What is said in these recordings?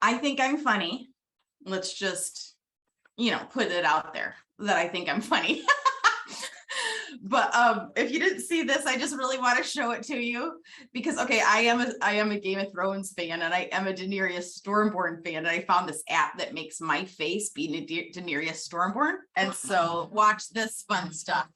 I think I'm funny. Let's just, put it out there that I think I'm funny. But if you didn't see this, I just really want to show it to you because, okay, I am a Game of Thrones fan and I am a Daenerys Stormborn fan. And I found this app that makes my face be Daenerys Stormborn. And so watch this fun stuff.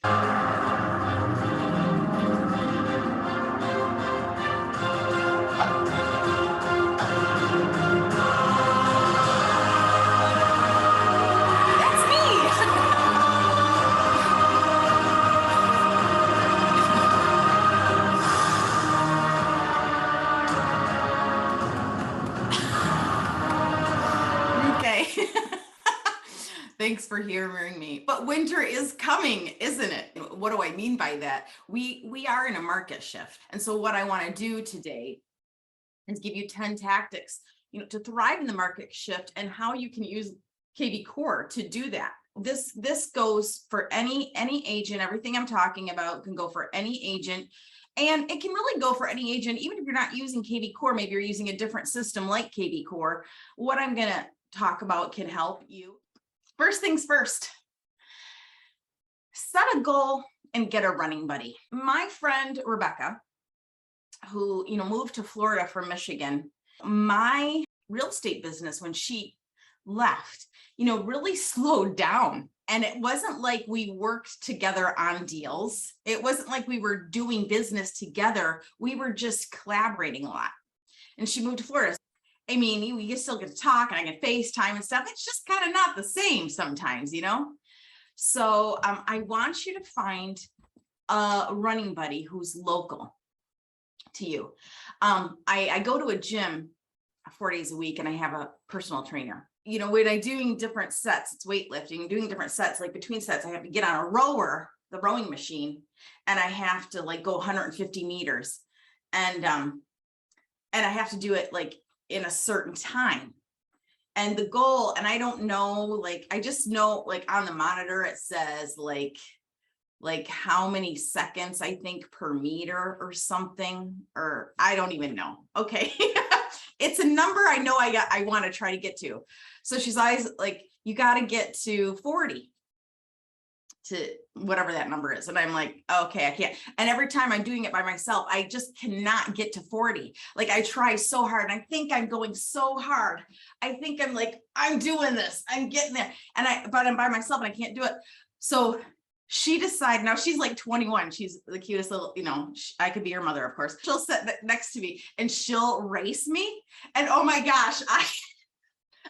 Thanks for hearing me. But winter is coming, isn't it? What do I mean by that? We are in a market shift. And so what I want to do today is give you 10 tactics, to thrive in the market shift and how you can use kvCore to do that. This goes for any agent. Everything I'm talking about can go for any agent. And it can really go for any agent, even if you're not using kvCore, maybe you're using a different system like kvCore. What I'm going to talk about can help you. First things first, set a goal and get a running buddy. My friend Rebecca, who moved to Florida from Michigan, my real estate business when she left, really slowed down. And it wasn't like we worked together on deals. It wasn't like we were doing business together. We were just collaborating a lot. And she moved to Florida. I mean, we still get to talk and I get FaceTime and stuff. It's just kind of not the same sometimes, So I want you to find a running buddy who's local to you. I go to a gym 4 days a week and I have a personal trainer. When I'm doing different sets, it's weightlifting, doing different sets, like between sets, I have to get on a rower, the rowing machine, and I have to go 150 meters. And I have to do it in a certain time. And the goal, and I don't know, I just know on the monitor, it says how many seconds I think per meter or something, or I don't even know. Okay. It's a number I know I want to try to get to. So she's always you got to get to 40 to whatever that number is. And I'm like, okay, I can't. And every time I'm doing it by myself, I just cannot get to 40. I try so hard. And I think I'm going so hard. I think I'm doing this, I'm getting there. But I'm by myself and I can't do it. So she decided, now she's 21. She's the cutest little, I could be her mother, of course. She'll sit next to me and she'll race me. And oh my gosh,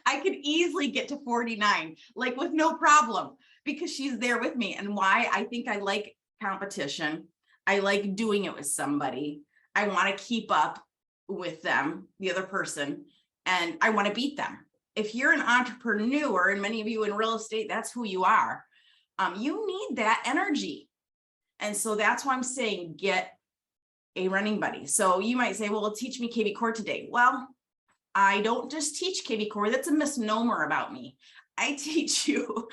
I could easily get to 49, with no problem, because she's there with me. And why? I think I like competition. I like doing it with somebody. I want to keep up with them, the other person, and I want to beat them. If you're an entrepreneur, and many of you in real estate, that's who you are. You need that energy. And so that's why I'm saying get a running buddy. So you might say, well, teach me kvCore today. Well, I don't just teach kvCore. That's a misnomer about me. I teach you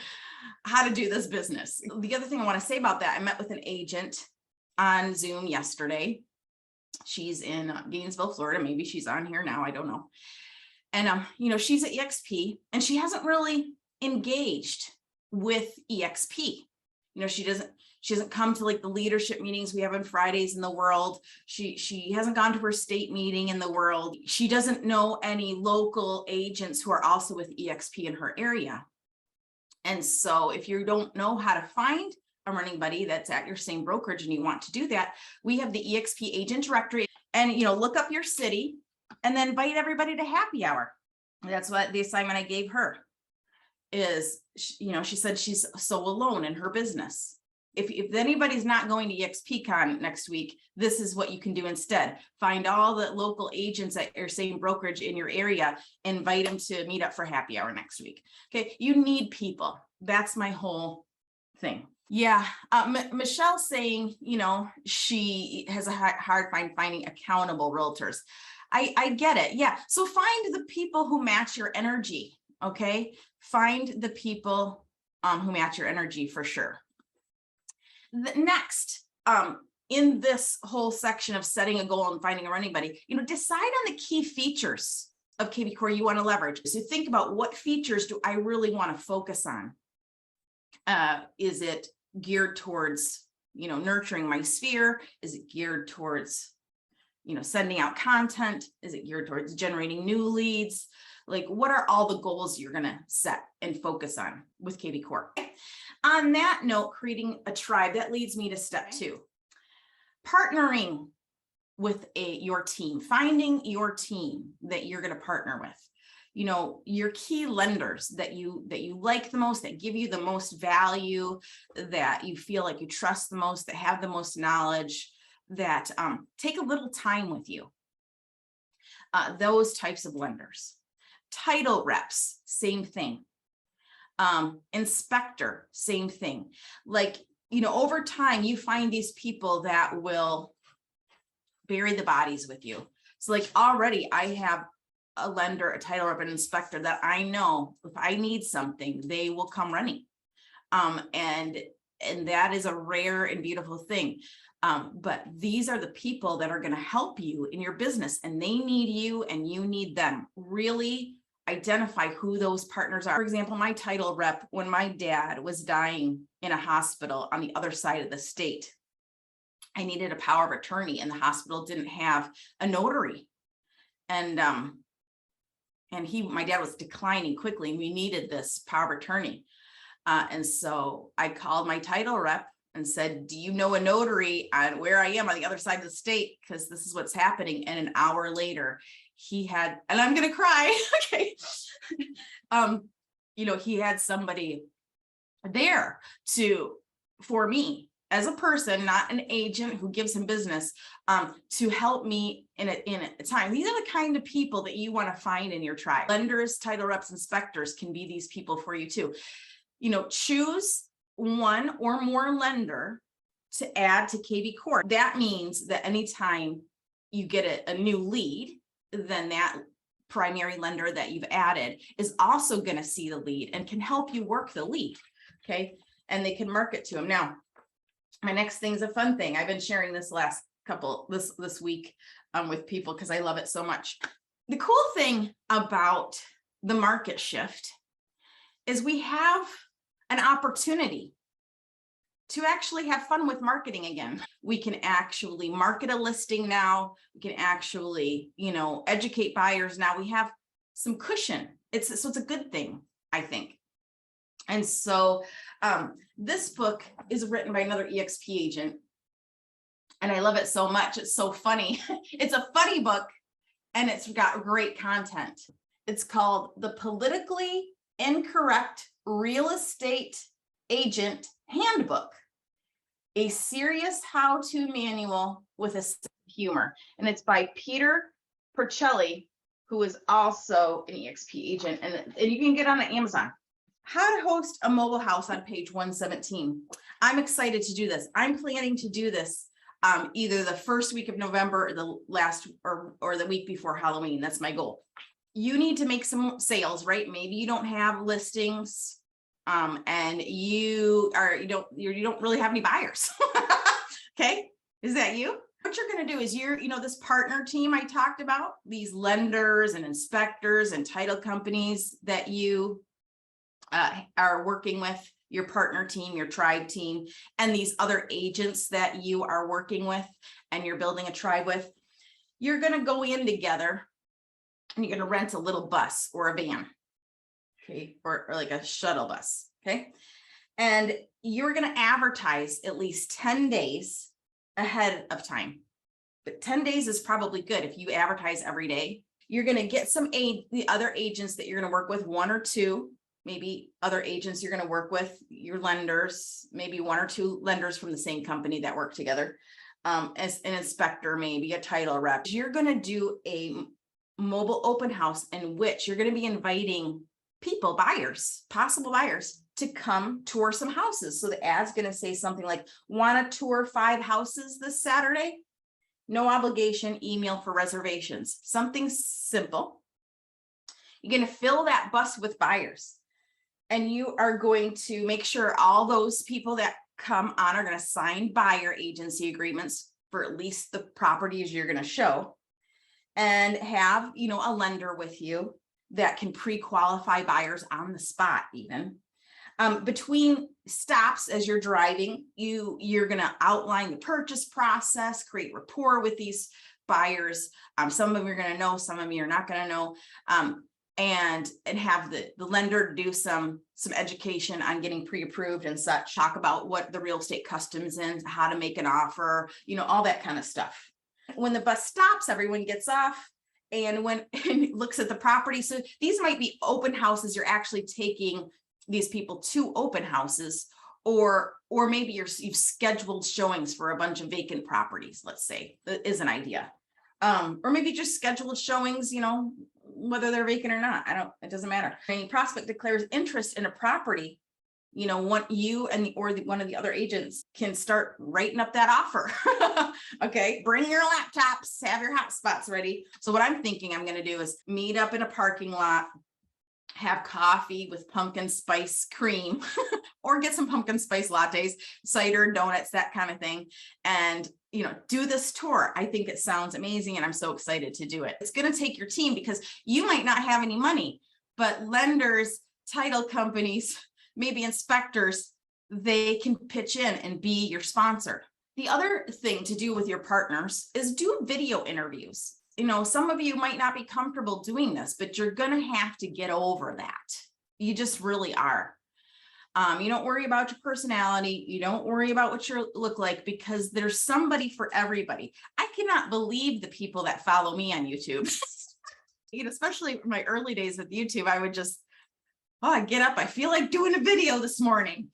how to do this business. The other thing I want to say about that, I met with an agent on Zoom yesterday. She's in Gainesville, Florida. Maybe she's on here now. I don't know. And, she's at EXP and she hasn't really engaged with EXP. She doesn't come to the leadership meetings we have on Fridays in the world. She hasn't gone to her state meeting in the world. She doesn't know any local agents who are also with EXP in her area. And so if you don't know how to find a running buddy that's at your same brokerage and you want to do that, we have the EXP agent directory, and look up your city and then invite everybody to happy hour. That's what the assignment I gave her is. She said she's so alone in her business. If anybody's not going to EXPCon next week, this is what you can do instead. Find all the local agents at your same brokerage in your area, invite them to meet up for happy hour next week. Okay, you need people. That's my whole thing. Yeah, Michelle's saying, she has a hard time finding accountable realtors. I get it. Yeah, so find the people who match your energy. Okay, find the people who match your energy for sure. Next, in this whole section of setting a goal and finding a running buddy, decide on the key features of kvCore you want to leverage. So think about, what features do I really want to focus on? Is it geared towards, nurturing my sphere? Is it geared towards, sending out content? Is it geared towards generating new leads? Like, what are all the goals you're going to set and focus on with kvCore? On that note, creating a tribe, that leads me to step 2. Partnering with your team, finding your team that you're going to partner with. Your key lenders that you like the most, that give you the most value, that you feel like you trust the most, that have the most knowledge, that take a little time with you. Those types of lenders. Title reps, same thing. Inspector, same thing. Like, over time, you find these people that will bury the bodies with you. So like, already I have a lender, a title rep, an inspector that I know if I need something, they will come running. And that is a rare and beautiful thing. But these are the people that are going to help you in your business, and they need you and you need them. Really identify who those partners are. For example, my title rep, when my dad was dying in a hospital on the other side of the state, I needed a power of attorney, and the hospital didn't have a notary. And my dad was declining quickly, and we needed this power of attorney. And so I called my title rep and said, do you know a notary on where I am on the other side of the state? Because this is what's happening. And an hour later, he had, and I'm going to cry. Okay. He had somebody there for me as a person, not an agent who gives him business, to help me in a time. These are the kind of people that you want to find in your tribe. Lenders, title reps, inspectors can be these people for you too. Choose one or more lender to add to kvCore. That means that anytime you get a new lead, then that primary lender that you've added is also going to see the lead and can help you work the lead. Okay. And they can market to them. Now, my next thing is a fun thing. I've been sharing this this week with people because I love it so much. The cool thing about the market shift is we have an opportunity to actually have fun with marketing again. We can actually market a listing now. We can actually, educate buyers now. We have some cushion. It's a good thing, I think. And so this book is written by another EXP agent, and I love it so much. It's so funny. It's a funny book, and it's got great content. It's called The Politically Incorrect Real Estate Agent Handbook, a serious how-to manual with a sense of humor. And it's by Peter Percelli, who is also an EXP agent, and you can get on Amazon. How to host a mobile house on page 117. I'm excited to do this. I'm planning to do this either the first week of November or the last or the week before Halloween. That's my goal. You need to make some sales, right? Maybe you don't have listings, and you don't really have any buyers. Okay, is that you? What you're going to do is this partner team I talked about, these lenders and inspectors and title companies that you are working with, your partner team, your tribe team, and these other agents that you are working with and you're building a tribe with. You're going to go in together and you're going to rent a little bus or a van, okay, or like a shuttle bus, okay? And you're going to advertise at least 10 days ahead of time. But 10 days is probably good if you advertise every day. You're going to get the other agents that you're going to work with, one or two, maybe other agents you're going to work with, your lenders, maybe one or two lenders from the same company that work together, as an inspector, maybe a title rep. You're going to do a mobile open house in which you're going to be inviting people, buyers, possible buyers, to come tour some houses. So the ad's going to say something like, want to tour 5 houses this Saturday? No obligation, email for reservations. Something simple. You're going to fill that bus with buyers. And you are going to make sure all those people that come on are going to sign buyer agency agreements for at least the properties you're going to show. and have, a lender with you that can pre-qualify buyers on the spot even. Between stops as you're driving, you're going to outline the purchase process, create rapport with these buyers. Some of them you're going to know, some of them you're not going to know, and have the lender do some education on getting pre-approved and such. Talk about what the real estate customs in, how to make an offer, all that kind of stuff. When the bus stops, everyone gets off and looks at the property. So these might be open houses. You're actually taking these people to open houses, or maybe you've scheduled showings for a bunch of vacant properties, let's say, that is an idea. Or maybe just scheduled showings, whether they're vacant or not, it doesn't matter. Any prospect declares interest in a property, what you and one of the other agents can start writing up that offer. Okay, bring your laptops, have your hotspots ready. So what I'm thinking I'm going to do is meet up in a parking lot, have coffee with pumpkin spice cream or get some pumpkin spice lattes, cider, donuts, that kind of thing. And, do this tour. I think it sounds amazing. And I'm so excited to do it. It's going to take your team because you might not have any money, but lenders, title companies, maybe inspectors, they can pitch in and be your sponsor. The other thing to do with your partners is do video interviews. Some of you might not be comfortable doing this, but you're going to have to get over that. You just really are. You don't worry about your personality. You don't worry about what you look like, because there's somebody for everybody. I cannot believe the people that follow me on YouTube. Especially in my early days with YouTube, I would just, I get up, I feel like doing a video this morning.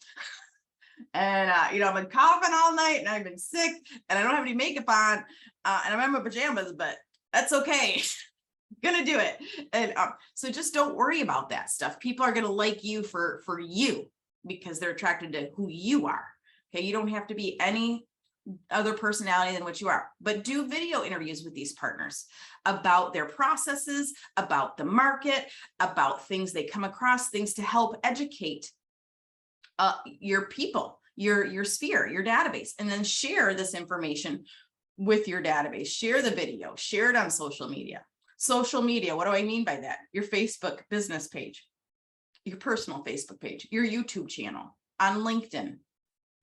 And, I've been coughing all night and I've been sick and I don't have any makeup on and I'm in my pajamas, but that's okay. Gonna do it. And so just don't worry about that stuff. People are going to like you for you because they're attracted to who you are. Okay. You don't have to be any other personality than what you are, but do video interviews with these partners about their processes, about the market, about things they come across, things to help educate your people, your sphere, your database, and then share this information with your database. Share the video, share it on social media. Social media, what do I mean by that? Your Facebook business page, your personal Facebook page, your YouTube channel, on LinkedIn.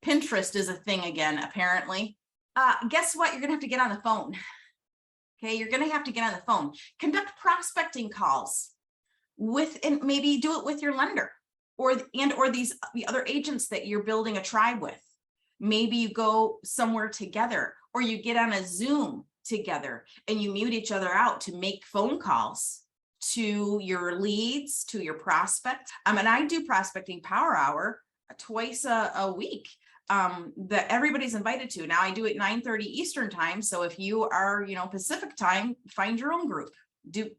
Pinterest is a thing again, apparently. Guess what? You're going to have to get on the phone. Okay, you're going to have to get on the phone. Conduct prospecting calls and maybe do it with your lender or the other agents that you're building a tribe with. Maybe you go somewhere together, or you get on a Zoom together and you mute each other out to make phone calls to your leads, to your prospects. And I do prospecting power hour twice a week that everybody's invited to. Now I do it 9:30 Eastern time. So if you are, Pacific time, find your own group,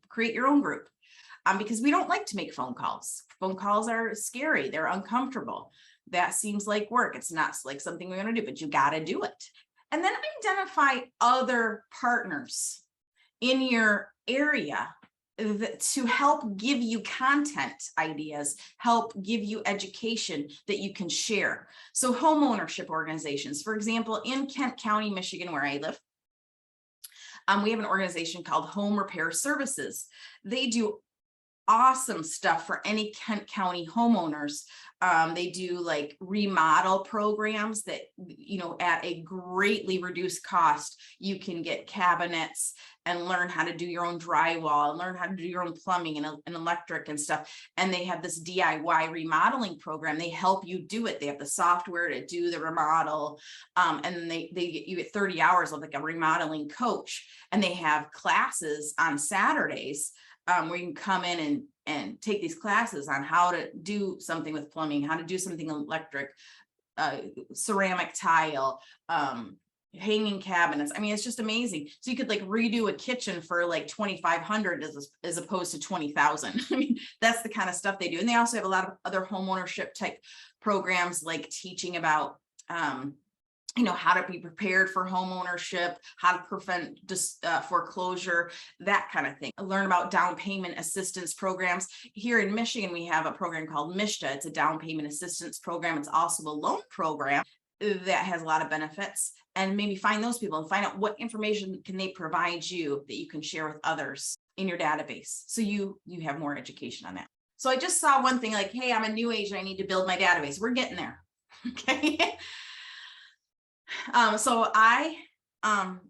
create your own group. Because we don't like to make phone calls. Phone calls are scary. They're uncomfortable. That seems like work. It's not like something we're going to do, but you got to do it. And then identify other partners in your area to help give you content ideas, help give you education that you can share. So home ownership organizations, for example, in Kent County, Michigan, where I live, we have an organization called Home Repair Services. They do awesome stuff for any Kent County homeowners. They do like remodel programs that, at a greatly reduced cost, you can get cabinets and learn how to do your own drywall and learn how to do your own plumbing and electric and stuff. And they have this DIY remodeling program. They help you do it. They have the software to do the remodel. And then you get 30 hours of like a remodeling coach. And they have classes on Saturdays where you can come in and take these classes on how to do something with plumbing, how to do something electric, ceramic tile, hanging cabinets. I mean, it's just amazing. So you could like redo a kitchen for like $2,500 as opposed to $20,000. I mean, that's the kind of stuff they do. And they also have a lot of other home ownership type programs, like teaching about how to be prepared for home ownership, how to prevent foreclosure, that kind of thing. Learn about down payment assistance programs. Here in Michigan, we have a program called MISHTA. It's a down payment assistance program. It's also a loan program. that has a lot of benefits, and maybe find those people and find out what information can they provide you that you can share with others in your database. So you have more education on that. So I just saw one thing like, hey, I'm a new agent. I need to build my database. We're getting there. Okay. So I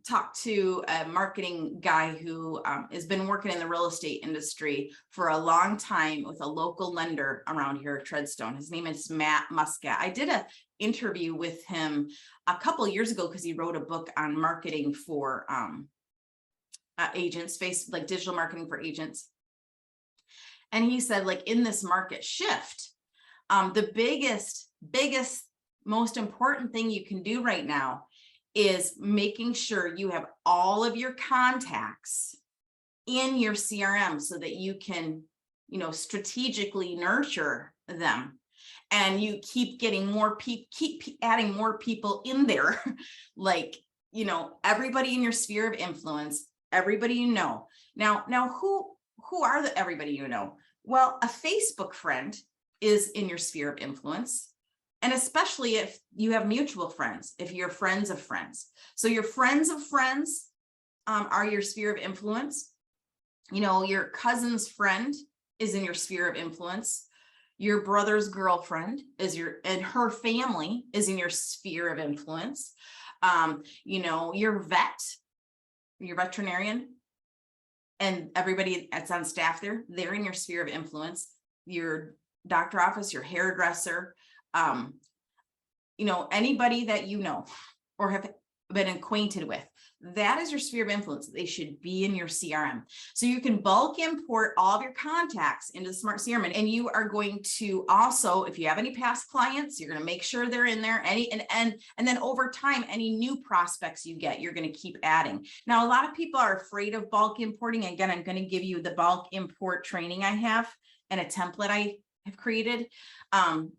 talked to a marketing guy who has been working in the real estate industry for a long time with a local lender around here at Treadstone. His name is Matt Muscat. I did an interview with him a couple of years ago because he wrote a book on marketing for agents, like digital marketing for agents. And he said, like, in this market shift, the biggest, most important thing you can do right now is making sure you have all of your contacts in your CRM so that you can, strategically nurture them. And you keep getting more people, keep adding more people in there, like, everybody in your sphere of influence, everybody you know. Now who are the everybody you know? Well, a Facebook friend is in your sphere of influence. And especially if you have mutual friends, if you're friends of friends. So your friends of friends are your sphere of influence. Your cousin's friend is in your sphere of influence. Your brother's girlfriend is and her family is in your sphere of influence. Your veterinarian, and everybody that's on staff there, they're in your sphere of influence. Your doctor office, your hairdresser, anybody that or have been acquainted with, that is your sphere of influence. They should be in your CRM. So you can bulk import all of your contacts into the smart CRM, and you are going to also, if you have any past clients, you're going to make sure they're in there. And then over time, any new prospects you get, you're going to keep adding. Now, a lot of people are afraid of bulk importing. Again, I'm going to give you the bulk import training I have and a template I have created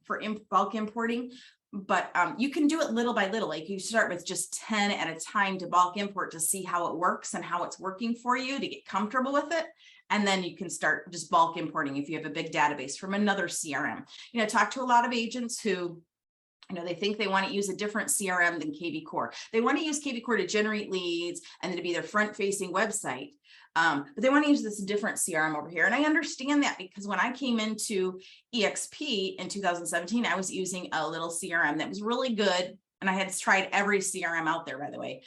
for bulk importing. But you can do it little by little. Like you start with just 10 at a time to bulk import to see how it works and how it's working for you to get comfortable with it. And then you can start just bulk importing if you have a big database from another CRM. Talk to a lot of agents who, they think they want to use a different CRM than kvCore. They want to use kvCore to generate leads and then to be their front-facing website. But they want to use this different CRM over here. And I understand that because when I came into EXP in 2017, I was using a little CRM that was really good. And I had tried every CRM out there, by the way.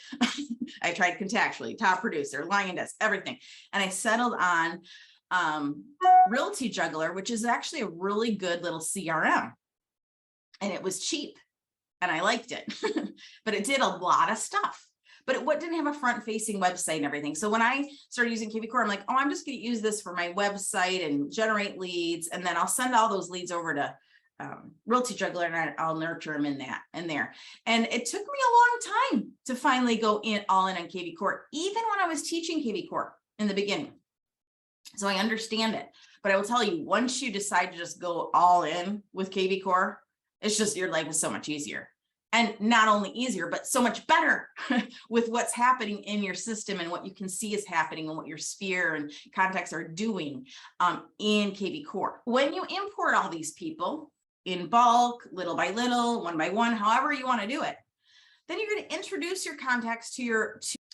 I tried Contactually, Top Producer, LionDesk, everything. And I settled on Realty Juggler, which is actually a really good little CRM. And it was cheap and I liked it, but it did a lot of stuff. But it didn't have a front-facing website and everything. So when I started using kvCore, I'm like, oh, I'm just going to use this for my website and generate leads. And then I'll send all those leads over to Realty Juggler and I'll nurture them in there. And it took me a long time to finally go all in on kvCore, even when I was teaching kvCore in the beginning. So I understand it. But I will tell you, once you decide to just go all in with kvCore, it's just your life is so much easier. And not only easier, but so much better with what's happening in your system and what you can see is happening and what your sphere and contacts are doing in kvCore. When you import all these people in bulk, little by little, one by one, however you want to do it, then you're going to introduce your contacts to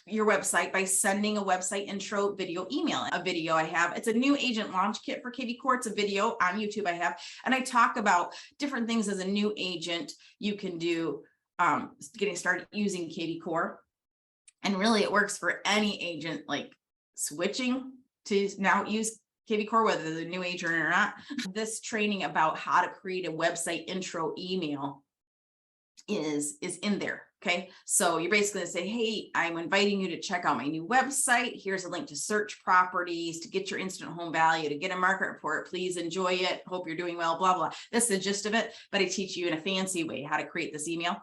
your website by sending a website intro video email. A video I have, it's a new agent launch kit for kvCore. It's a video on YouTube I have, and I talk about different things as a new agent you can do getting started using kvCore. And really it works for any agent, like switching to now use kvCore, whether they're a new agent or not. This training about how to create a website intro email is in there. Okay, so you're basically going to say, hey, I'm inviting you to check out my new website. Here's a link to search properties, to get your instant home value, to get a market report. Please enjoy it. Hope you're doing well, blah, blah. That's the gist of it. But I teach you in a fancy way how to create this email.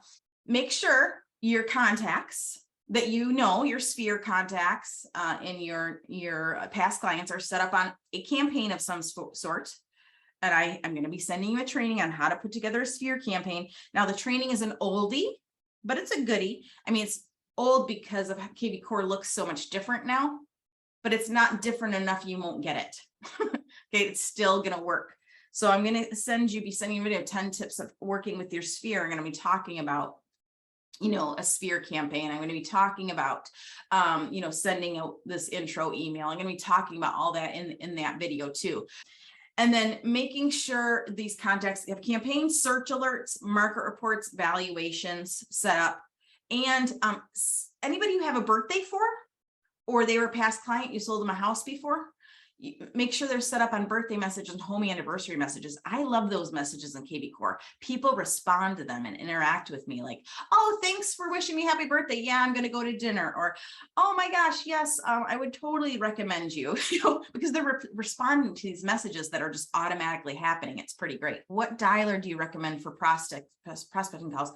Make sure your contacts that your sphere contacts and your past clients are set up on a campaign of some sort. And I'm going to be sending you a training on how to put together a sphere campaign. Now, the training is an oldie, but it's a goodie. I mean, it's old because of how kvCore looks so much different now, but it's not different enough you won't get it. Okay, it's still going to work. So I'm going to be sending you a video of 10 tips of working with your sphere. I'm going to be talking about a sphere campaign. I'm going to be talking about, sending out this intro email. I'm going to be talking about all that in that video too. And then making sure these contacts have campaigns, search alerts, market reports, valuations set up. And anybody you have a birthday for, or they were a past client, you sold them a house before, make sure they're set up on birthday messages and home anniversary messages. I love those messages in kvCore. People respond to them and interact with me like, oh, thanks for wishing me happy birthday. Yeah, I'm going to go to dinner. Or, oh my gosh, yes, I would totally recommend you, because they're responding to these messages that are just automatically happening. It's pretty great. What dialer do you recommend for prospecting calls?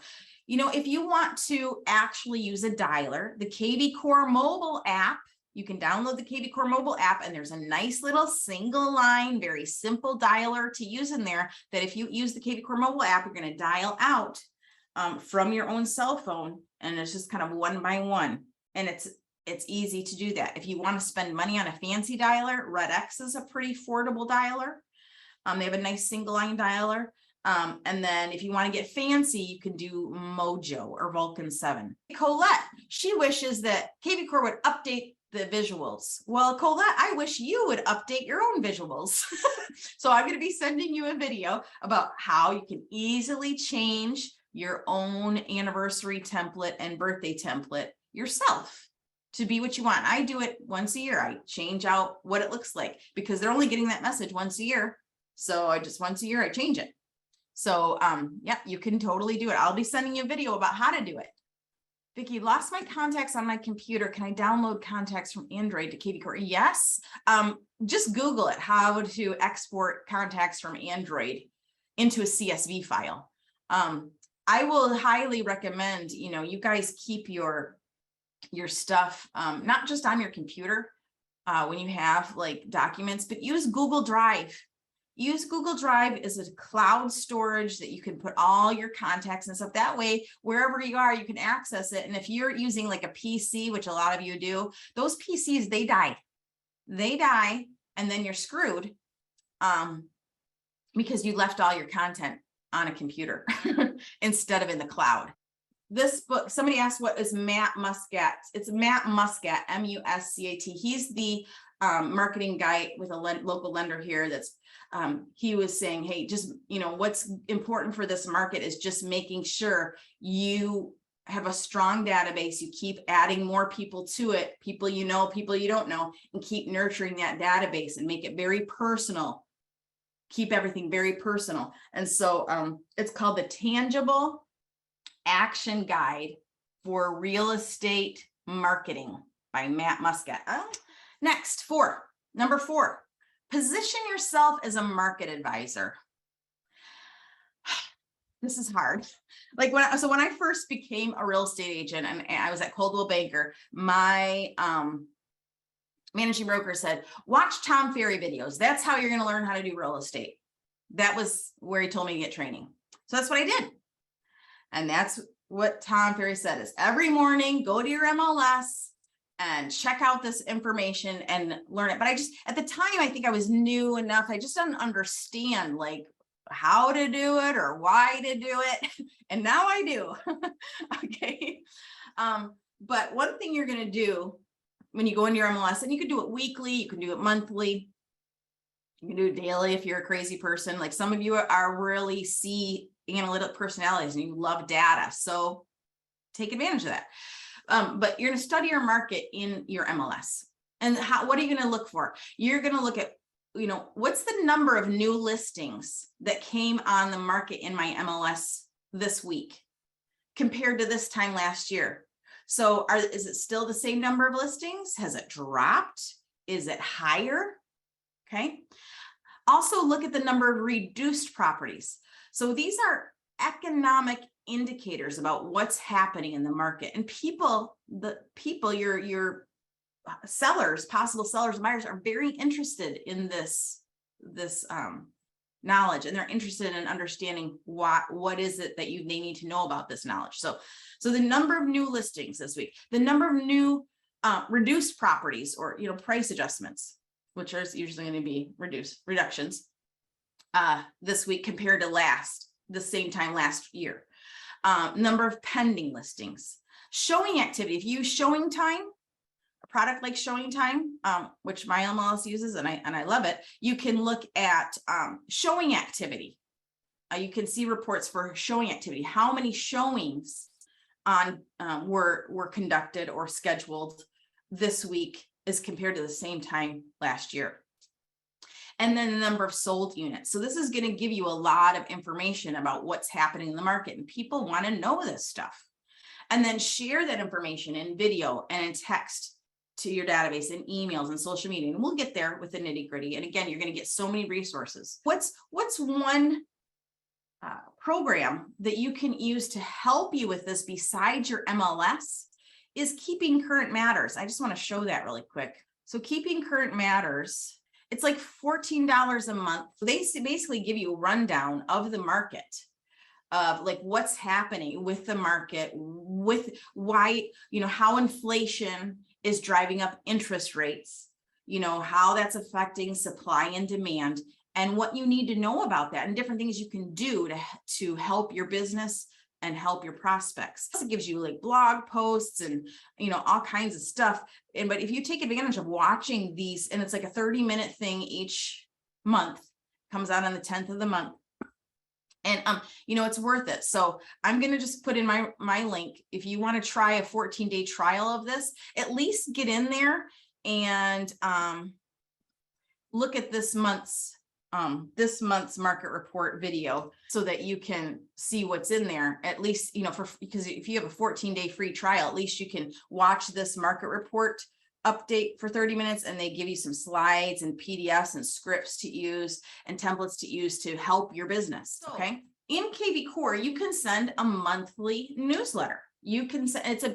If you want to actually use a dialer, the kvCore mobile app, you can download the kvCore mobile app, and there's a nice little single line, very simple dialer to use in there that if you use the kvCore mobile app, you're going to dial out from your own cell phone, and it's just kind of one by one. And it's easy to do that. If you want to spend money on a fancy dialer, Red X is a pretty affordable dialer. They have a nice single line dialer. And then if you want to get fancy, you can do Mojo or Vulcan 7. Colette, she wishes that kvCore would update the visuals. Well, Colette, I wish you would update your own visuals. So I'm going to be sending you a video about how you can easily change your own anniversary template and birthday template yourself to be what you want. I do it once a year. I change out what it looks like because they're only getting that message once a year. So once a year, I change it. So yeah, you can totally do it. I'll be sending you a video about how to do it. Vicki, lost my contacts on my computer. Can I download contacts from Android to kvCore? Yes. Just Google it, how to export contacts from Android into a CSV file. I will highly recommend, you guys keep your stuff, not just on your computer when you have like documents, but use Google Drive. Use Google Drive as a cloud storage that you can put all your contacts and stuff. That way, wherever you are, you can access it. And if you're using like a PC, which a lot of you do, those PCs, they die. They die, and then you're screwed because you left all your content on a computer instead of in the cloud. This book, somebody asked, what is Matt Muscat? It's Matt Muscat, M-U-S-C-A-T. He's the marketing guy with a local lender here that's he was saying, hey, just, what's important for this market is just making sure you have a strong database. You keep adding more people to it, people people you don't know, and keep nurturing that database and make it very personal. Keep everything very personal. And so it's called the Tangible Action Guide for Real Estate Marketing by Matt Muscat. Next, number 4. Position yourself as a market advisor. This is hard. Like when I first became a real estate agent and I was at Coldwell Banker, my managing broker said, watch Tom Ferry videos. That's how you're going to learn how to do real estate. That was where he told me to get training. So that's what I did. And that's what Tom Ferry said is every morning, go to your MLS and check out this information and learn it. But at the time, I think I was new enough. I just didn't understand like how to do it or why to do it. And now I do. Okay. But one thing you're going to do when you go into your MLS, and you can do it weekly, you can do it monthly, you can do it daily if you're a crazy person. Like some of you are really analytic personalities and you love data. So take advantage of that. But you're going to study your market in your MLS. And what are you going to look for? You're going to look at, what's the number of new listings that came on the market in my MLS this week compared to this time last year? So is it still the same number of listings? Has it dropped? Is it higher? Okay. Also look at the number of reduced properties. So these are economic indicators about what's happening in the market, and your sellers, possible sellers, buyers are very interested in this knowledge, and they're interested in understanding what is it that they need to know about this knowledge. So the number of new listings this week, the number of new reduced properties or price adjustments, which are usually going to be reductions this week compared to the same time last year. number of pending listings, showing activity. If you use Showing Time, a product like Showing Time, which my MLS uses, and I love it, you can look at showing activity. You can see reports for showing activity. How many showings on were conducted or scheduled this week as compared to the same time last year. And then the number of sold units. So this is going to give you a lot of information about what's happening in the market, and people want to know this stuff. And then share that information in video and in text to your database, and emails and social media. And we'll get there with the nitty gritty. And again, you're going to get so many resources. What's one program that you can use to help you with this besides your MLS is Keeping Current Matters. I just want to show that really quick. So Keeping Current Matters, it's like $14 a month. They basically give you a rundown of the market, of like what's happening with the market, with why, how inflation is driving up interest rates, how that's affecting supply and demand, and what you need to know about that, and different things you can do to help your business and help your prospects. It gives you like blog posts and all kinds of stuff. But if you take advantage of watching these, and it's like a 30-minute thing each month, comes out on the 10th of the month, and it's worth it. So I'm going to just put in my link. If you want to try a 14-day trial of this, at least get in there and look at this month's market report video, so that you can see what's in there, at least, because if you have a 14-day free trial, at least you can watch this market report update for 30 minutes, and they give you some slides and PDFs and scripts to use and templates to use to help your business. Okay. In kvCore, you can send a monthly newsletter. You can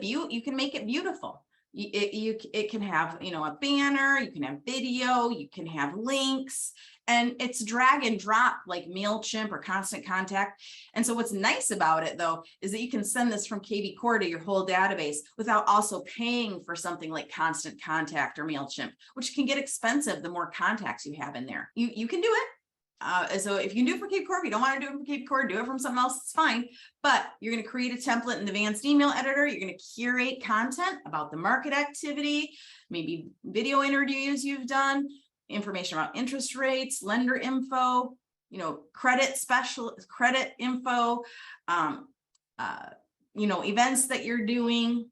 you can make it beautiful. It can have, a banner, you can have video, you can have links, and it's drag and drop like MailChimp or Constant Contact. And so what's nice about it though, is that you can send this from kvCore to your whole database without also paying for something like Constant Contact or MailChimp, which can get expensive the more contacts you have in there. You can do it. So if you can do it for kvCore, if you don't want to do it from kvCore, do it from something else, it's fine. But you're going to create a template in the advanced email editor. You're going to curate content about the market activity, maybe video interviews you've done, information about interest rates, lender info, credit info, events that you're doing,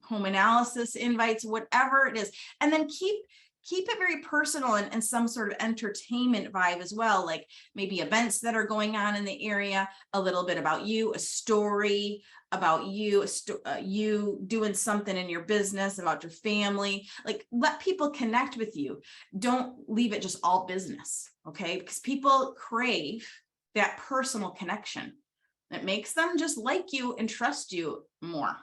home analysis invites, whatever it is. And then keep it very personal and some sort of entertainment vibe as well, like maybe events that are going on in the area, a little bit about you, a story about you, you doing something in your business, about your family. Like, let people connect with you. Don't leave it just all business, okay? Because people crave that personal connection. It makes them just like you and trust you more,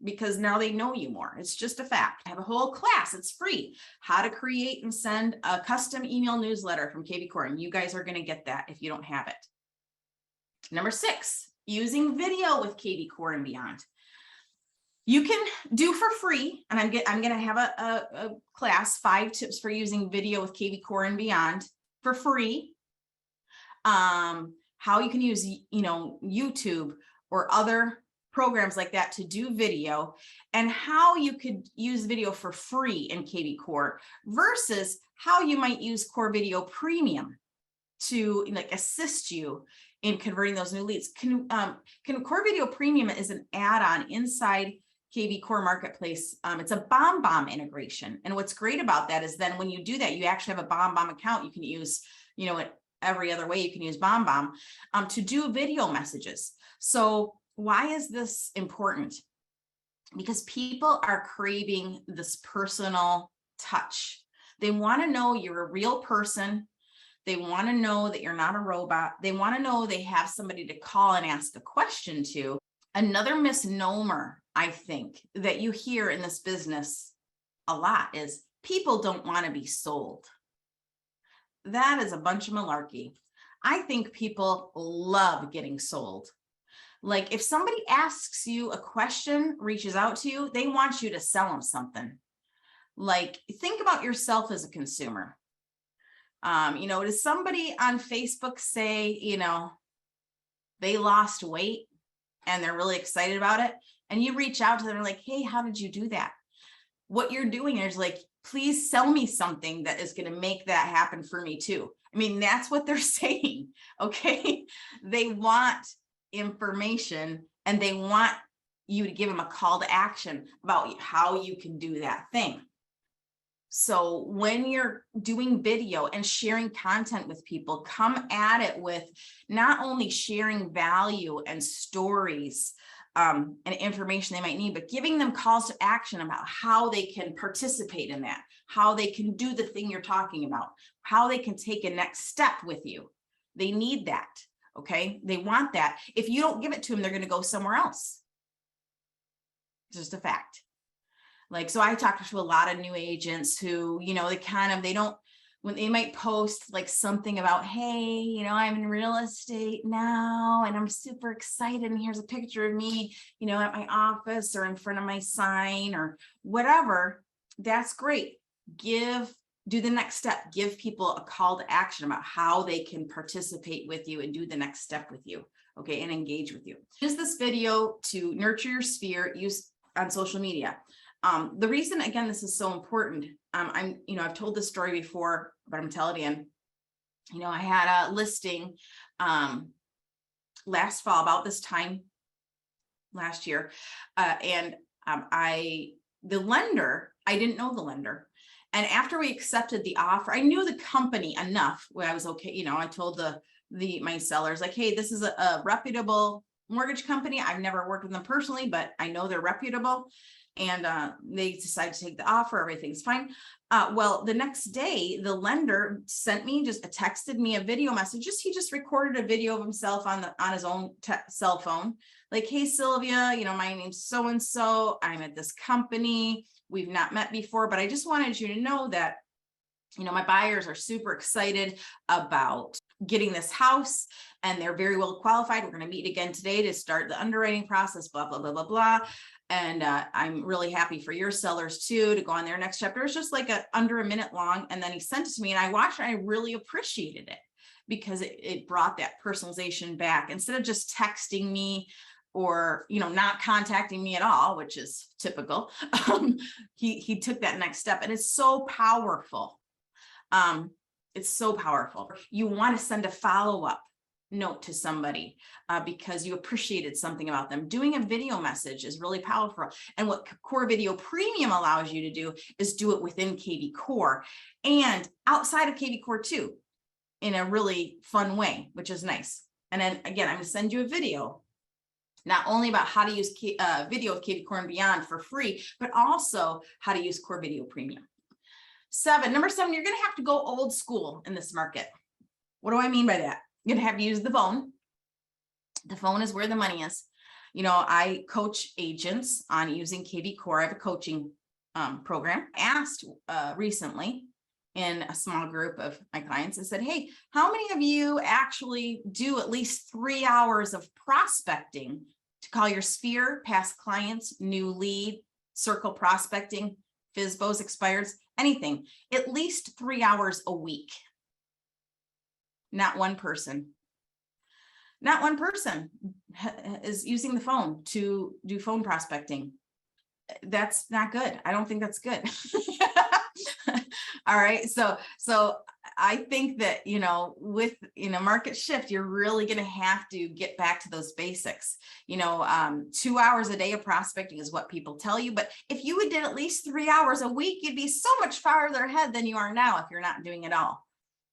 because now they know you more. It's just a fact. I have a whole class. It's free. How to create and send a custom email newsletter from kvCore. And you guys are going to get that if you don't have it. Number 6, using video with kvCore and beyond. You can do for free. And I'm going to have a class, 5 tips for using video with kvCore and beyond for free. How you can use, YouTube or other programs like that to do video, and how you could use video for free in kvCore versus how you might use Core Video Premium to assist you in converting those new leads. Core Video Premium is an add-on inside kvCore Marketplace. It's a BombBomb integration. And what's great about that is then when you do that, you actually have a BombBomb account. You can use, every other way you can use BombBomb to do video messages. So why is this important? Because people are craving this personal touch. They want to know you're a real person. They want to know that you're not a robot. They want to know they have somebody to call and ask a question to. Another misnomer, I think, that you hear in this business a lot is people don't want to be sold. That is a bunch of malarkey. I think people love getting sold. Like if somebody asks you a question, reaches out to you, they want you to sell them something. Like, think about yourself as a consumer. Does somebody on Facebook say, they lost weight and they're really excited about it. And you reach out to them like, hey, how did you do that? What you're doing is like, please sell me something that is going to make that happen for me too. I mean, that's what they're saying. Okay. They want information and they want you to give them a call to action about how you can do that thing. So when you're doing video and sharing content with people, come at it with not only sharing value and stories and information they might need, but giving them calls to action about how they can participate in that, how they can do the thing you're talking about, how they can take a next step with you. They need that. Okay. They want that. If you don't give it to them, they're going to go somewhere else. It's just a fact. Like, so I talk to a lot of new agents who, you know, when they might post like something about, hey, you know, I'm in real estate now and I'm super excited. And here's a picture of me, you know, at my office or in front of my sign or whatever. That's great. Do the next step. Give people a call to action about how they can participate with you and do the next step with you. Okay. And engage with you. Use this video to nurture your sphere, use on social media. The reason, again, this is so important, I've told this story before, but I'm telling it again. You know, I had a listing last fall about this time last year, and the lender, I didn't know the lender. And after we accepted the offer, I knew the company enough where I was okay. You know, I told my sellers like, hey, this is a reputable mortgage company. I've never worked with them personally, but I know they're reputable. And they decided to take the offer. Everything's fine. Well, the next day, the lender texted me a video message. He just recorded a video of himself on his own cell phone. Like, hey, Sylvia, you know, my name's so-and-so. I'm at this company. We've not met before, but I just wanted you to know that, you know, my buyers are super excited about getting this house and they're very well qualified. We're going to meet again today to start the underwriting process, blah, blah, blah, blah, blah. And I'm really happy for your sellers too, to go on their next chapter. It's just like under a minute long. And then he sent it to me and I watched it. And I really appreciated it because it brought that personalization back instead of just texting me or, you know, not contacting me at all, which is typical. He took that next step and it's so powerful. It's so powerful. You want to send a follow-up note to somebody because you appreciated something about them. Doing a video message is really powerful. And what Core Video Premium allows you to do is do it within kvCore and outside of kvCore too, in a really fun way, which is nice. And then again, I'm going to send you a video, not only about how to use video with kvCore and beyond for free, but also how to use Core Video Premium. Number seven, you're going to have to go old school in this market. What do I mean by that? You're going to have to use the phone. The phone is where the money is. You know, I coach agents on using kvCore. I have a coaching program. I asked recently in a small group of my clients, I said, hey, how many of you actually do at least 3 hours of prospecting to call your sphere, past clients, new lead, circle prospecting, FSBOs, expireds, anything, at least 3 hours a week? Not one person. Not one person is using the phone to do phone prospecting. That's not good. I don't think that's good. All right. So I think that, you know, with, you know, market shift, you're really going to have to get back to those basics. You know, 2 hours a day of prospecting is what people tell you. But if you would did at least 3 hours a week, you'd be so much farther ahead than you are now if you're not doing it all.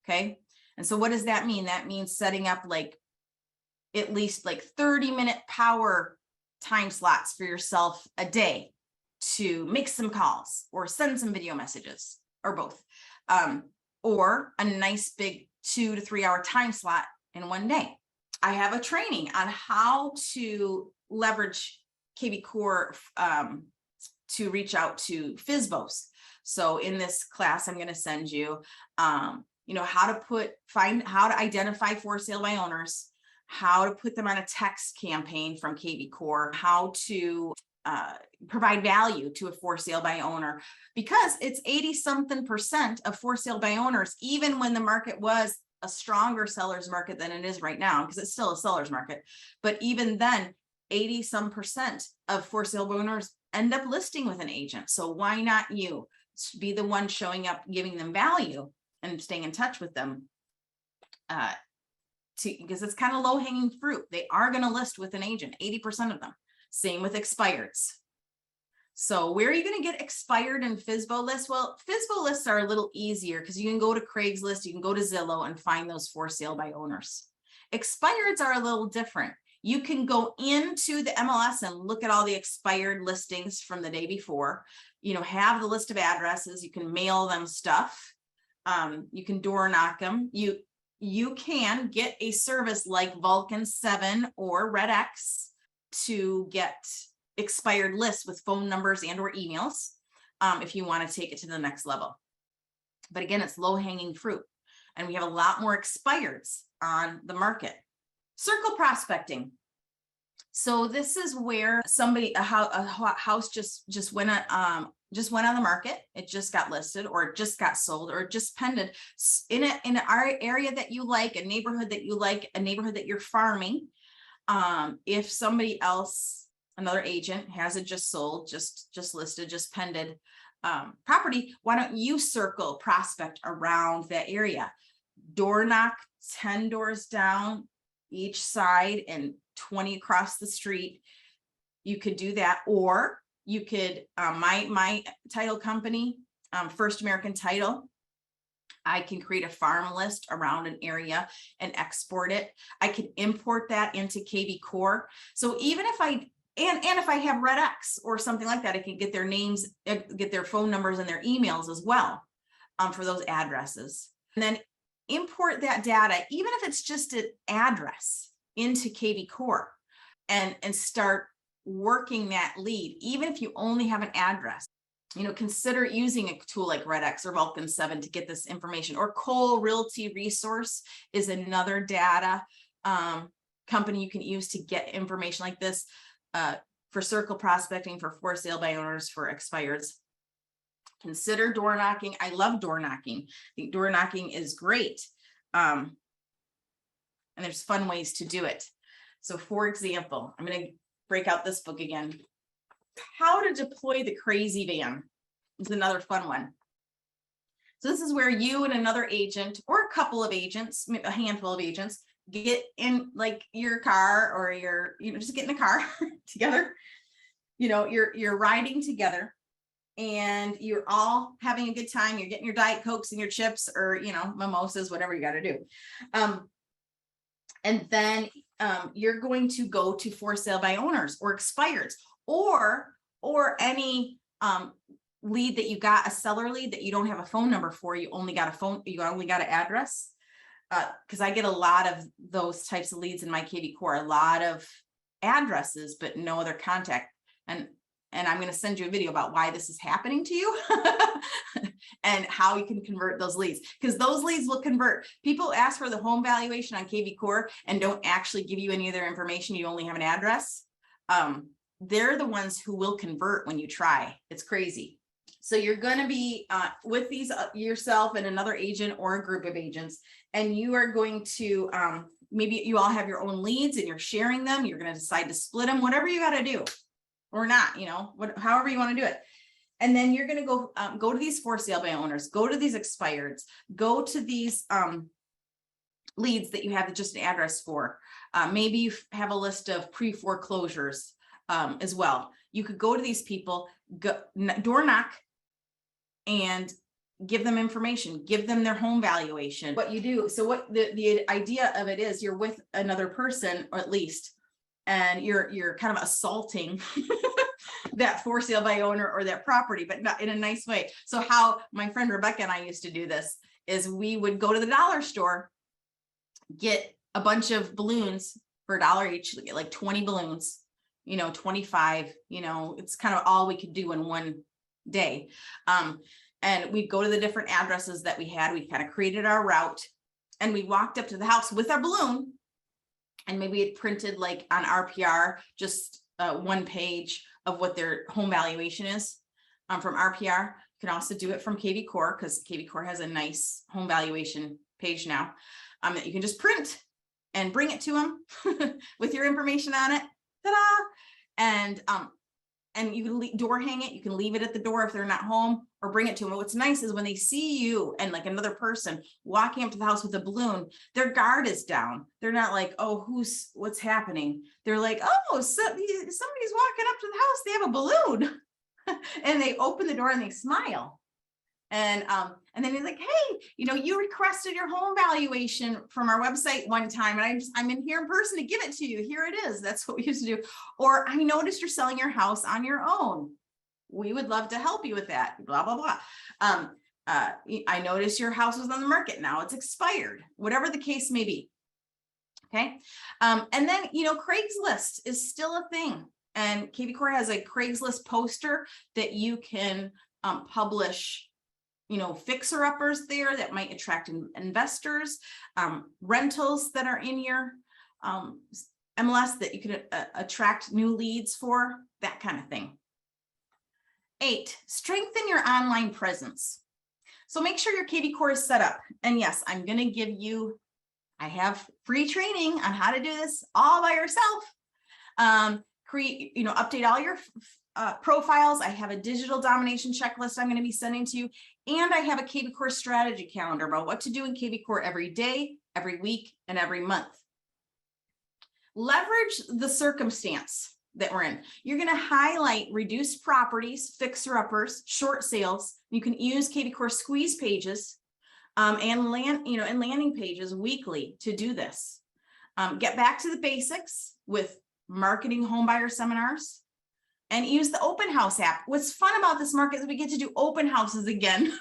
Okay. And so what does that mean? That means setting up like at least like 30-minute power time slots for yourself a day to make some calls or send some video messages or both, or a nice big 2 to 3 hour time slot in one day. I have a training on how to leverage kvCore to reach out to FSBOs. So in this class, I'm going to send you, you know, how to identify for sale by owners, how to put them on a text campaign from kvCore, how to provide value to a for sale by owner, because it's 80-something% of for sale by owners, even when the market was a stronger seller's market than it is right now, because it's still a seller's market. But even then, 80% of for sale owners end up listing with an agent. So why not you be the one showing up, giving them value and staying in touch with them? Because it's kind of low hanging fruit. They are going to list with an agent, 80% of them. Same with expireds. So where are you going to get expired and FSBO lists? Well, FSBO lists are a little easier because you can go to Craigslist, you can go to Zillow and find those for sale by owners. Expireds are a little different. You can go into the MLS and look at all the expired listings from the day before, have the list of addresses, you can mail them stuff. You can door knock them. You can get a service like Vulcan 7 or Red X to get expired lists with phone numbers and or emails if you want to take it to the next level. But again, it's low hanging fruit and we have a lot more expireds on the market. Circle prospecting. So this is where a house just went on the market. It just got listed, or it just got sold, or it just pended in an area that you like, a neighborhood that you like, a neighborhood that you're farming. If somebody else, another agent, has it just sold, just listed, just pended property, why don't you circle prospect around that area? Door knock 10 doors down each side and 20 across the street. You could do that, or you could, my title company, First American Title, I can create a farm list around an area and export it. I can import that into kvCore. So even if and if I have Red X or something like that, I can get their names, get their phone numbers and their emails as well for those addresses. And then import that data, even if it's just an address, into kvCore and start working that lead, even if you only have an address. Consider using a tool like Red X or Vulcan 7 to get this information. Or Cole Realty Resource is another data company you can use to get information like this for circle prospecting, for sale by owners, for expireds. Consider door knocking. I love door knocking. I think door knocking is great. And there's fun ways to do it. So for example, I'm going to break out this book again. How to Deploy the Crazy Van is another fun one. So this is where you and another agent, or a couple of agents, a handful of agents, get in like your car, or just get in a car together. You're riding together and you're all having a good time. You're getting your Diet Cokes and your chips, or mimosas, whatever you got to do. And then you're going to go to for sale by owners or expireds, or any lead that you got, a seller lead that you don't have a phone number for, you only got an address. Because I get a lot of those types of leads in my kvCore, a lot of addresses, but no other contact. And I'm going to send you a video about why this is happening to you and how you can convert those leads, because those leads will convert. People ask for the home valuation on kvCore and don't actually give you any of their information. You only have an address. They're the ones who will convert when you try. It's crazy. So you're going to be with these yourself and another agent or a group of agents, and you are going to maybe you all have your own leads and you're sharing them. You're going to decide to split them, whatever you got to do. Or not, however you want to do it. And then you're going to go to these for sale by owners, go to these expireds, go to these leads that you have just an address for. Maybe you have a list of pre-foreclosures as well. You could go to these people, door knock, and give them information, give them their home valuation. What you do, so what the idea of it is, you're with another person, or at least, and you're kind of assaulting that for sale by owner or that property, but not in a nice way. So how my friend Rebecca and I used to do this is we would go to the dollar store, get a bunch of balloons for $1 each, get like 20 balloons, 25, it's kind of all we could do in one day. And we'd go to the different addresses that we had. We kind of created our route and we walked up to the house with our balloon. And maybe it printed like on RPR, just one page of what their home valuation is from RPR. You can also do it from kvCore, because kvCore has a nice home valuation page now that you can just print and bring it to them with your information on it. ta-da, and you can door hang it. You can leave it at the door if they're not home, or bring it to them. But what's nice is when they see you and like another person walking up to the house with a balloon, their guard is down. They're not like, oh, what's happening? They're like, oh, somebody's walking up to the house. They have a balloon. And they open the door and they smile. And then he's like, hey, you requested your home valuation from our website one time, and I'm in here in person to give it to you. Here it is. That's what we used to do. Or I noticed you're selling your house on your own. We would love to help you with that. Blah, blah, blah. I noticed your house was on the market. Now it's expired, whatever the case may be. Okay. And then, Craigslist is still a thing. And kvCore has a Craigslist poster that you can publish, fixer-uppers there that might attract investors, rentals that are in your MLS that you can attract new leads for, that kind of thing. 8, strengthen your online presence. So make sure your kvCore is set up. And yes, I'm going to give you, I have free training on how to do this all by yourself. Update all your profiles. I have a digital domination checklist I'm going to be sending to you. And I have a kvCore strategy calendar about what to do in kvCore every day, every week, and every month. Leverage the circumstance that we're in. You're going to highlight reduced properties, fixer-uppers, short sales. You can use kvCore squeeze pages and landing pages weekly to do this. Get back to the basics with marketing home buyer seminars, and use the open house app. What's fun about this market is we get to do open houses again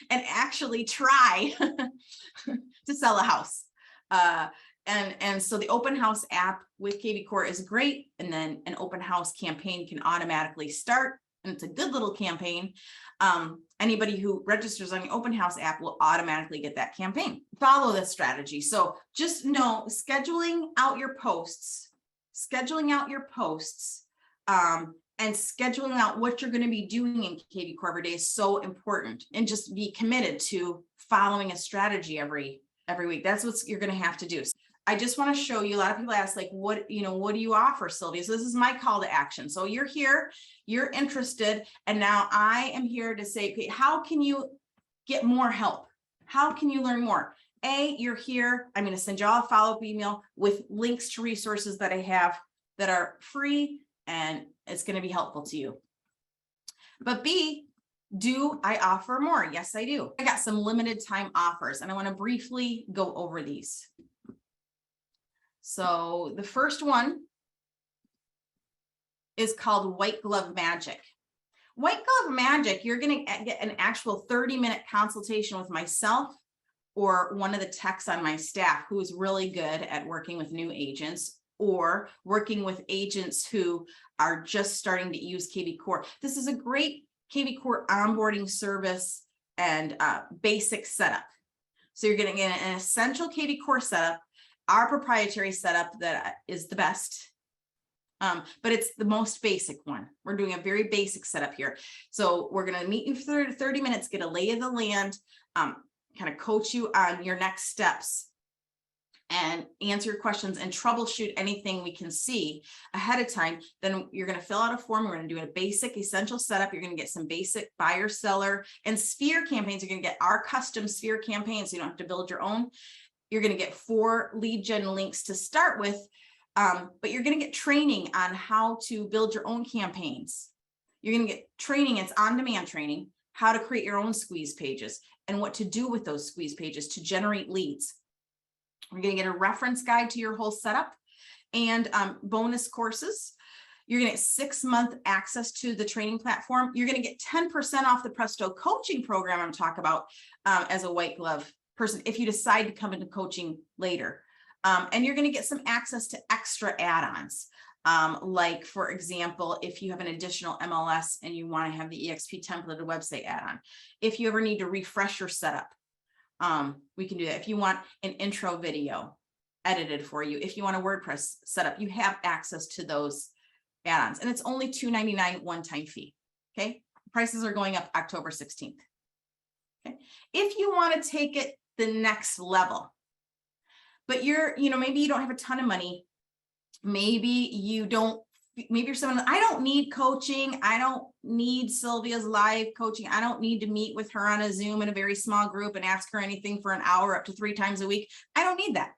and actually try to sell a house. And so the open house app with kvCore is great. And then an open house campaign can automatically start. And it's a good little campaign. Anybody who registers on the open house app will automatically get that campaign. Follow this strategy. So just know scheduling out your posts, and scheduling out what you're going to be doing in kvCore every day is so important. And just be committed to following a strategy every week. That's what you're going to have to do. I just want to show you, a lot of people ask, like, what do you offer, Sylvia? So this is my call to action. So you're here, you're interested, and now I am here to say, okay, how can you get more help? How can you learn more? You're here. I'm going to send you all a follow-up email with links to resources that I have that are free, and it's going to be helpful to you. But B, do I offer more? Yes, I do. I got some limited time offers, and I want to briefly go over these. So the first one is called White Glove Magic. White Glove Magic, you're going to get an actual 30-minute consultation with myself or one of the techs on my staff who is really good at working with new agents or working with agents who are just starting to use kvCore. This is a great kvCore onboarding service and basic setup. So you're getting an essential kvCore setup, our proprietary setup that is the best, but it's the most basic one. We're doing a very basic setup here. So we're going to meet you for 30 minutes, get a lay of the land, kind of coach you on your next steps, and answer your questions and troubleshoot anything we can see ahead of time. Then you're going to fill out a form. We're going to do a basic essential setup. You're going to get some basic buyer, seller, and sphere campaigns. You're going to get our custom sphere campaigns, so you don't have to build your own. You're going to get 4 lead gen links to start with, but you're going to get training on how to build your own campaigns. You're going to get training, it's on-demand training, how to create your own squeeze pages and what to do with those squeeze pages to generate leads. We're going to get a reference guide to your whole setup and bonus courses. You're going to get 6-month access to the training platform. You're going to get 10% off the Presto coaching program I'm talking about as a white glove person if you decide to come into coaching later. And you're going to get some access to extra add-ons. Like, for example, if you have an additional MLS and you want to have the EXP templated website add-on. If you ever need to refresh your setup, we can do that. If you want an intro video edited for you, if you want a WordPress setup, you have access to those add-ons. And it's only $2.99 one-time fee. Okay. Prices are going up October 16th. Okay. If you want to take it the next level, but maybe you don't have a ton of money Maybe you don't, maybe you're someone, I don't need coaching. I don't need Sylvia's live coaching. I don't need to meet with her on a Zoom in a very small group and ask her anything for an hour up to 3 times a week. I don't need that.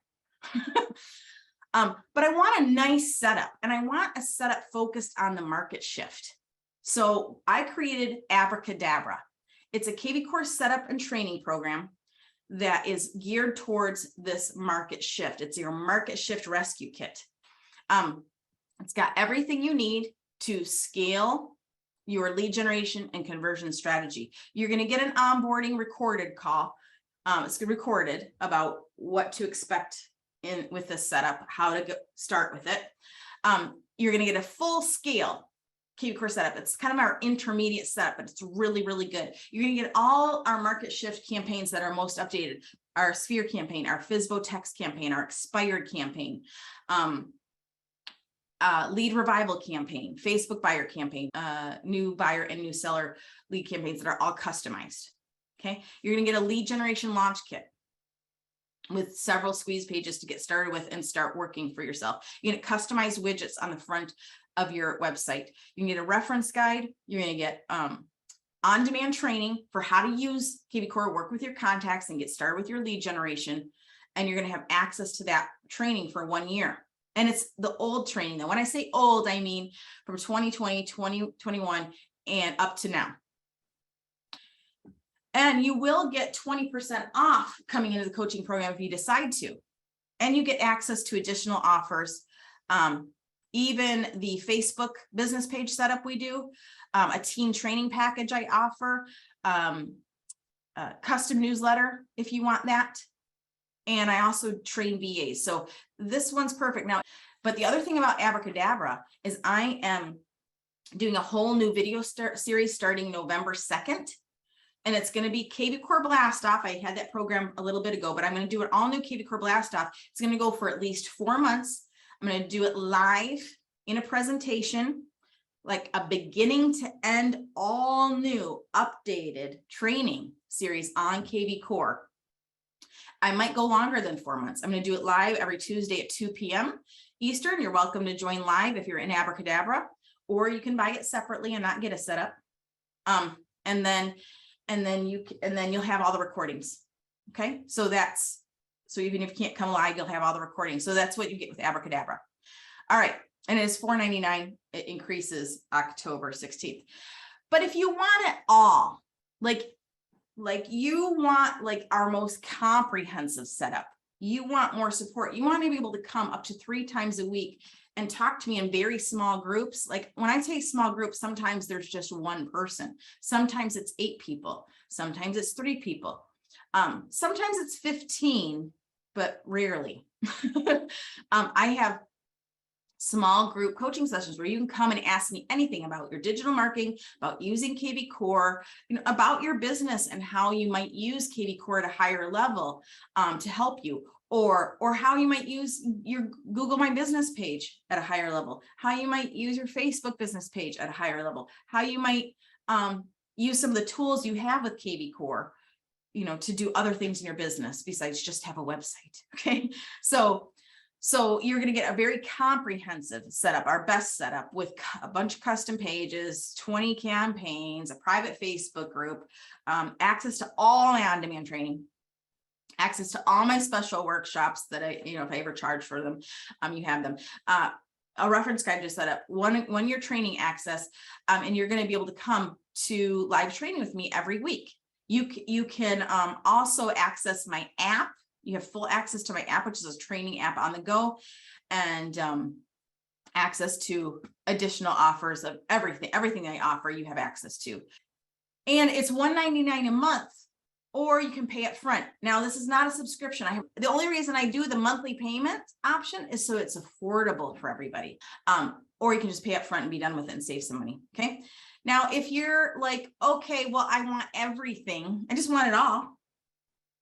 But I want a nice setup, and I want a setup focused on the market shift. So I created Abracadabra. It's a kvCore setup and training program that is geared towards this market shift. It's your market shift rescue kit. It's got everything you need to scale your lead generation and conversion strategy. You're going to get an onboarding recorded call. It's recorded about what to expect with this setup, how to start with it. You're going to get a full scale kvCore setup. It's kind of our intermediate setup, but it's really, really good. You're going to get all our market shift campaigns that are most updated, our Sphere campaign, our FSBO text campaign, our expired campaign, lead revival campaign, Facebook buyer campaign, new buyer and new seller lead campaigns that are all customized. Okay. You're going to get a lead generation launch kit with several squeeze pages to get started with and start working for yourself. You get customized widgets on the front of your website. You can get a reference guide. You're going to get on-demand training for how to use kvCore, work with your contacts and get started with your lead generation. And you're going to have access to that training for 1 year. And it's the old training though. When I say old, I mean from 2020, 2021 and up to now. And you will get 20% off coming into the coaching program if you decide to. And you get access to additional offers. Even the Facebook business page setup we do, a team training package I offer, a custom newsletter if you want that. And I also train VAs. So this one's perfect now. But the other thing about Abracadabra is I am doing a whole new video series starting November 2nd. And it's going to be kvCore Blast Off. I had that program a little bit ago, but I'm going to do an all new kvCore Blast Off. It's going to go for at least 4 months. I'm going to do it live in a presentation, like a beginning to end, all new, updated training series on kvCore. I might go longer than 4 months. I'm going to do it live every Tuesday at 2 p.m. Eastern. You're welcome to join live if you're in Abracadabra, or you can buy it separately and not get a setup. And then you'll have all the recordings. Okay, so even if you can't come live, you'll have all the recordings. So that's what you get with Abracadabra. All right, and it's $4.99. It increases October 16th. But if you want it all, like you want like our most comprehensive setup, you want more support, you want to be able to come up to 3 times a week and talk to me in very small groups. Like when I say small groups, sometimes there's just 1 person. Sometimes it's 8 people. Sometimes it's 3 people. Sometimes it's 15, but rarely. I have small group coaching sessions where you can come and ask me anything about your digital marketing, about using kvCore, about your business and how you might use kvCore at a higher level to help you, or how you might use your Google My Business page at a higher level, how you might use your Facebook business page at a higher level, how you might use some of the tools you have with kvCore, to do other things in your business besides just have a website. Okay, so you're going to get a very comprehensive setup, our best setup with a bunch of custom pages, 20 campaigns, a private Facebook group, access to all my on-demand training, access to all my special workshops that I, if I ever charge for them, you have them. A reference guide to set up, one year training access, and you're going to be able to come to live training with me every week. You can also access my app. You have full access to my app, which is a training app on the go, and access to additional offers of everything I offer, you have access to. And it's $199 a month, or you can pay up front. Now, this is not a subscription. The only reason I do the monthly payment option is so it's affordable for everybody. Or you can just pay up front and be done with it and save some money. Okay. Now, if you're like, okay, well, I want everything, I just want it all,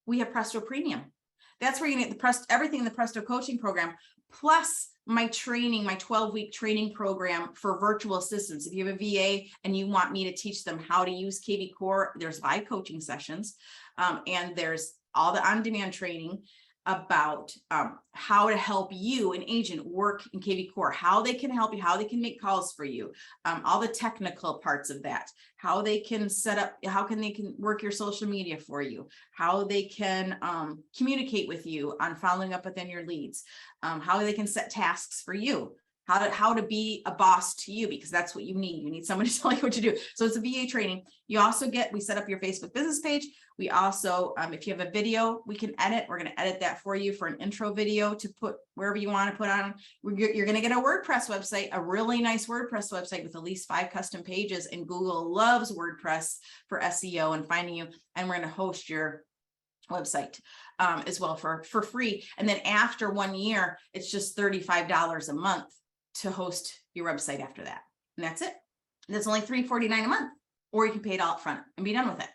we have Presto Premium. That's where you get everything in the Presto coaching program, plus my training, my 12-week training program for virtual assistants. If you have a VA and you want me to teach them how to use kvCore, there's live coaching sessions, and there's all the on-demand training. about how to help you, an agent, work in kvCore, how they can help you, how they can make calls for you, all the technical parts of that, how they can set up, how they can work your social media for you, how they can communicate with you on following up within your leads, how they can set tasks for you, how to be a boss to you, because that's what you need. You need someone to tell you what to do. So it's a VA training. You also we set up your Facebook business page. We also, if you have a video, we can edit. We're going to edit that for you for an intro video to put wherever you want to put on. You're going to get a WordPress website, a really nice WordPress website with at least 5 custom pages. And Google loves WordPress for SEO and finding you. And we're going to host your website as well for free. And then after 1 year, it's just $35 a month to host your website after that. And that's it. And it's only $349 a month, or you can pay it all up front and be done with it.